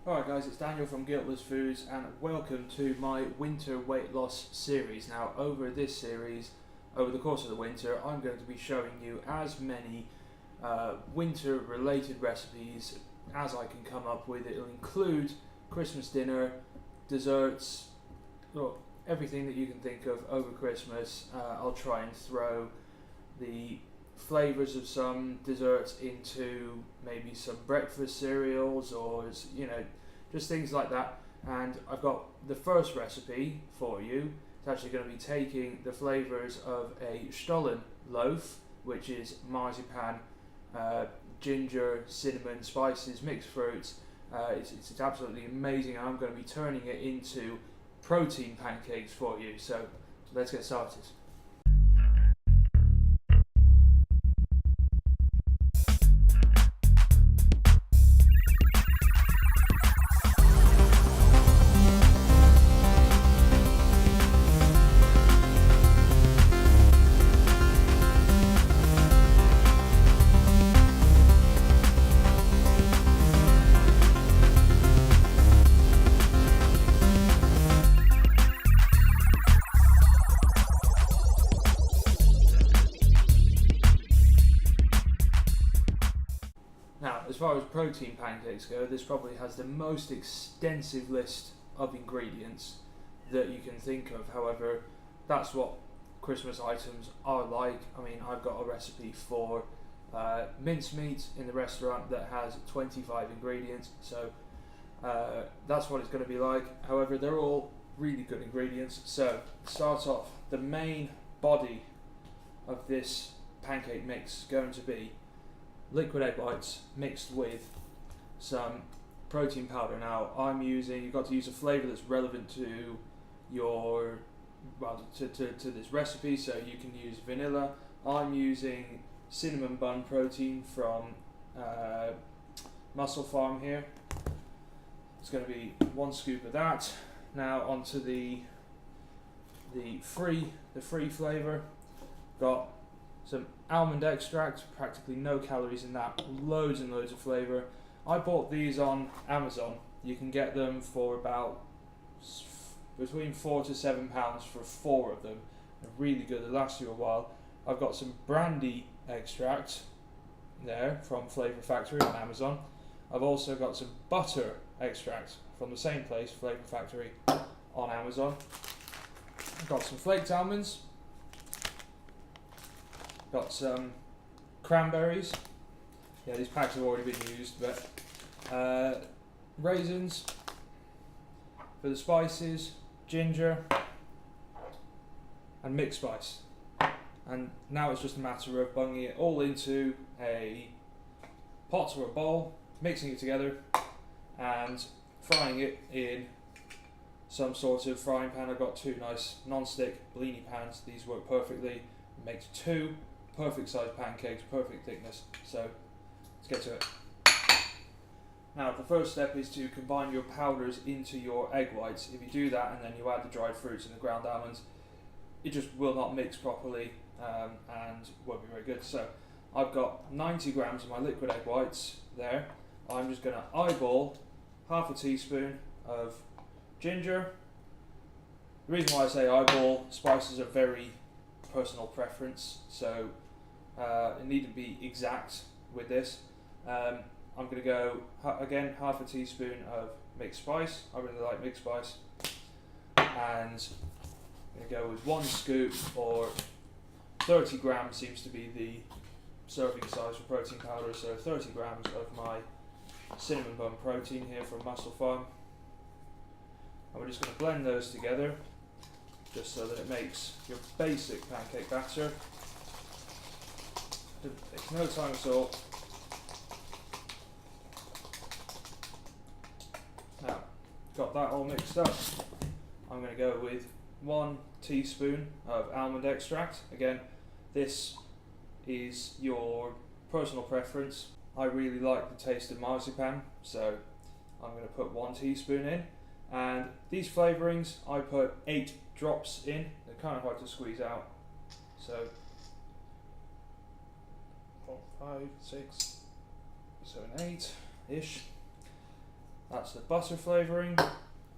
Alright guys, it's Daniel from Guiltless Foods and welcome to my winter weight loss series. Now over this series, over the course of the winter, I'm going to be showing you as many winter related recipes as I can come up with. It'll include Christmas dinner, desserts, well, everything that you can think of over Christmas. I'll try and throw the flavours of some desserts into maybe some breakfast cereals or just things like that. And I've got the first recipe for you. It's actually going to be taking the flavours of a Stollen loaf, which is marzipan, ginger, cinnamon, spices, mixed fruits. It's absolutely amazing, and I'm going to be turning it into protein pancakes for you. So let's get started. Now, as far as protein pancakes go, this probably has the most extensive list of ingredients that you can think of. However, that's what Christmas items are like. I mean, I've got a recipe for mincemeat in the restaurant that has 25 ingredients, so that's what it's going to be like. However, they're all really good ingredients. So, to start off, the main body of this pancake mix is going to be liquid egg whites mixed with some protein powder. Now you've got to use a flavour that's relevant to your, to this recipe, so you can use vanilla. I'm using cinnamon bun protein from Muscle Farm here. It's going to be 1 scoop of that. Now onto the free flavour. Got some almond extract, practically no calories in that, loads and loads of flavour. I bought these on Amazon. You can get them for about between £4 to £7 for 4 of them. They're really good, they last you a while. I've got some brandy extract there from Flavour Factory on Amazon. I've also got some butter extract from the same place, Flavour Factory, on Amazon. I've got some flaked almonds. Got some cranberries. Yeah, these packs have already been used, but raisins for the spices, ginger, and mixed spice. And now it's just a matter of bunging it all into a pot or a bowl, mixing it together, and frying it in some sort of frying pan. I've got 2 nice non-stick blini pans. These work perfectly. It makes 2 perfect sized pancakes, perfect thickness. So let's get to it. Now the first step is to combine your powders into your egg whites. If you do that and then you add the dried fruits and the ground almonds, it just will not mix properly and won't be very good. So I've got 90 grams of my liquid egg whites there. I'm just going to eyeball half a teaspoon of ginger. The reason why I say eyeball, spices are very personal preference, so it need to be exact with this. I'm going to go again half a teaspoon of mixed spice. I really like mixed spice, and I'm going to go with 1 scoop, or 30 grams seems to be the serving size for protein powder, so 30 grams of my cinnamon bun protein here from Muscle Farm. And we're just going to blend those together just so that it makes your basic pancake batter. It takes no time at all. Now, got that all mixed up, I'm going to go with 1 teaspoon of almond extract. Again, this is your personal preference. I really like the taste of marzipan, so I'm going to put 1 teaspoon in. And these flavourings, I put 8 drops in. They're kind of hard to squeeze out. So 4, 5, 6, 7, 8 ish. That's the butter flavouring.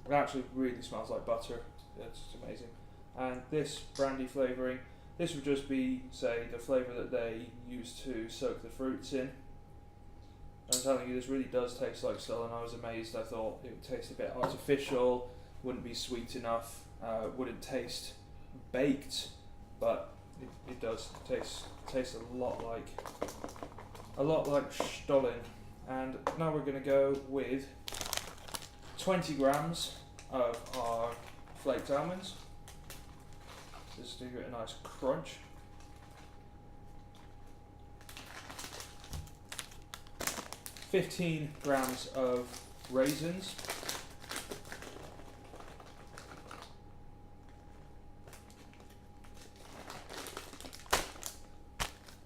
It actually really smells like butter. It's amazing. And this brandy flavouring, this would just be, say, the flavour that they use to soak the fruits in. I'm telling you, this really does taste like Stollen. I was amazed. I thought it would taste a bit artificial, wouldn't be sweet enough, wouldn't taste baked, but it does taste a lot like Stollen. And now we're going to go with 20 grams of our flaked almonds, just to give it a nice crunch. 15 grams of raisins,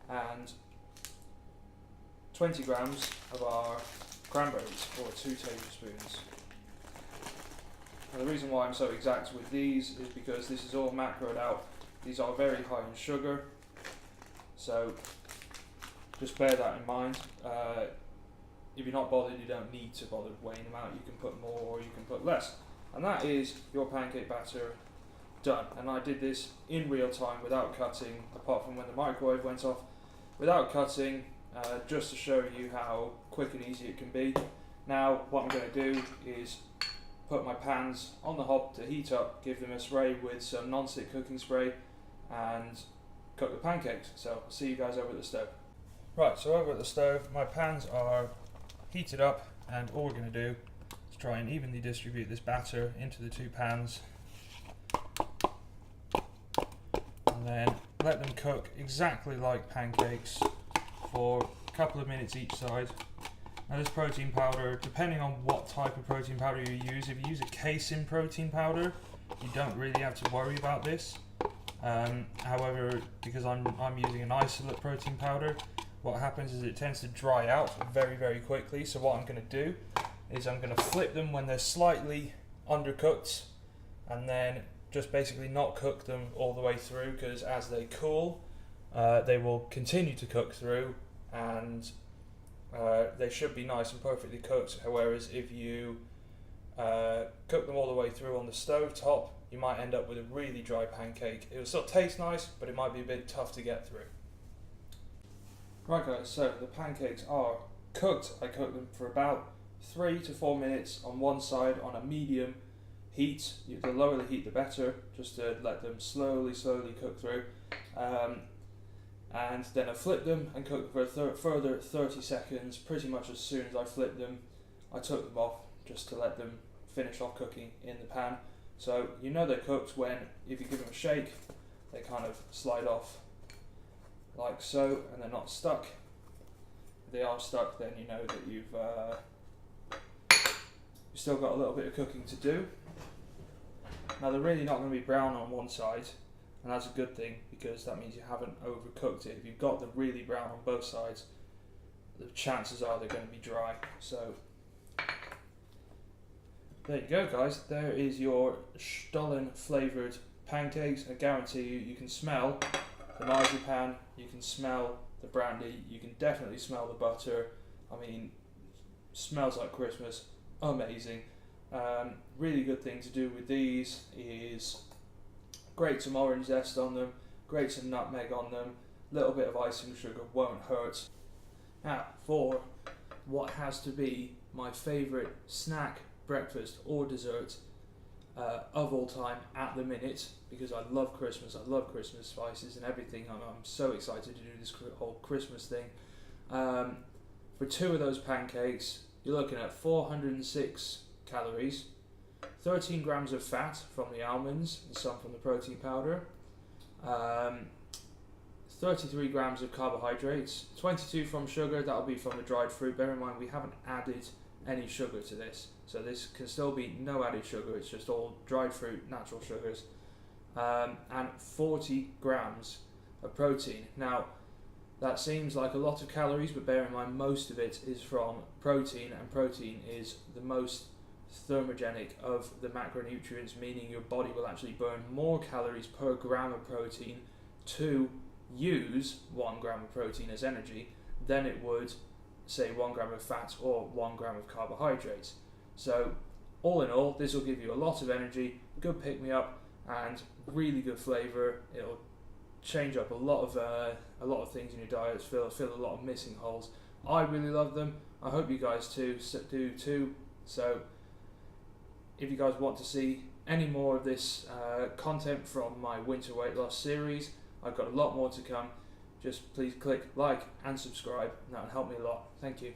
and 20 grams of our cranberries, or 2 tablespoons. Now the reason why I'm so exact with these is because this is all macroed out. These are very high in sugar, so just bear that in mind. If you're not bothered, you don't need to bother weighing them out. You can put more or you can put less. And that is your pancake batter done. And I did this in real time without cutting, apart from when the microwave went off, without cutting, just to show you how quick and easy it can be. Now what I'm going to do is put my pans on the hob to heat up, give them a spray with some non-stick cooking spray, and cook the pancakes. So I'll see you guys over at the stove. Right, so over at the stove, my pans are heated up, and all we're going to do is try and evenly distribute this batter into the 2 pans, and then let them cook exactly like pancakes for a couple of minutes each side. Now this protein powder, depending on what type of protein powder you use, if you use a casein protein powder, you don't really have to worry about this. However, because I'm using an isolate protein powder, what happens is it tends to dry out very, very quickly. So what I'm going to do is I'm going to flip them when they're slightly undercooked, and then just basically not cook them all the way through, because as they cool, they will continue to cook through, and they should be nice and perfectly cooked. Whereas if you cook them all the way through on the stove top, you might end up with a really dry pancake. It will still taste nice, but it might be a bit tough to get through. Right guys, so the pancakes are cooked. I cooked them for about 3 to 4 minutes on one side on a medium heat. The lower the heat the better, just to let them slowly cook through. And then I flipped them and cooked them for a further 30 seconds. Pretty much as soon as I flipped them, I took them off just to let them finish off cooking in the pan. So you know they're cooked when, if you give them a shake, they kind of slide off like so, and they're not stuck. If they are stuck, then you know that you've still got a little bit of cooking to do. Now they're really not going to be brown on one side, and that's a good thing, because that means you haven't overcooked it. If you've got them really brown on both sides, the chances are they're going to be dry. So there you go guys, there is your Stollen flavoured pancakes. I guarantee you can smell the marzipan, you can smell the brandy, you can definitely smell the butter. I mean, smells like Christmas, amazing. Really good thing to do with these is grate some orange zest on them, grate some nutmeg on them, a little bit of icing sugar won't hurt. Now for what has to be my favourite snack, breakfast or dessert of all time at the minute, because I love Christmas, I love Christmas spices and everything. I'm so excited to do this whole Christmas thing. For 2 of those pancakes, you're looking at 406 calories, 13 grams of fat from the almonds and some from the protein powder, 33 grams of carbohydrates, 22 from sugar, that'll be from the dried fruit. Bear in mind we haven't added any sugar to this, so this can still be no added sugar, it's just all dried fruit, natural sugars, and 40 grams of protein. Now that seems like a lot of calories, but bear in mind most of it is from protein, and protein is the most thermogenic of the macronutrients, meaning your body will actually burn more calories per gram of protein to use 1 gram of protein as energy than it would say 1 gram of fat or 1 gram of carbohydrates. So all in all, this will give you a lot of energy, good pick me up, and really good flavour. It'll change up a lot of things in your diet, fill a lot of missing holes. I really love them. I hope you guys do too. So if you guys want to see any more of this content from my winter weight loss series, I've got a lot more to come. Just please click like and subscribe, and that will help me a lot. Thank you.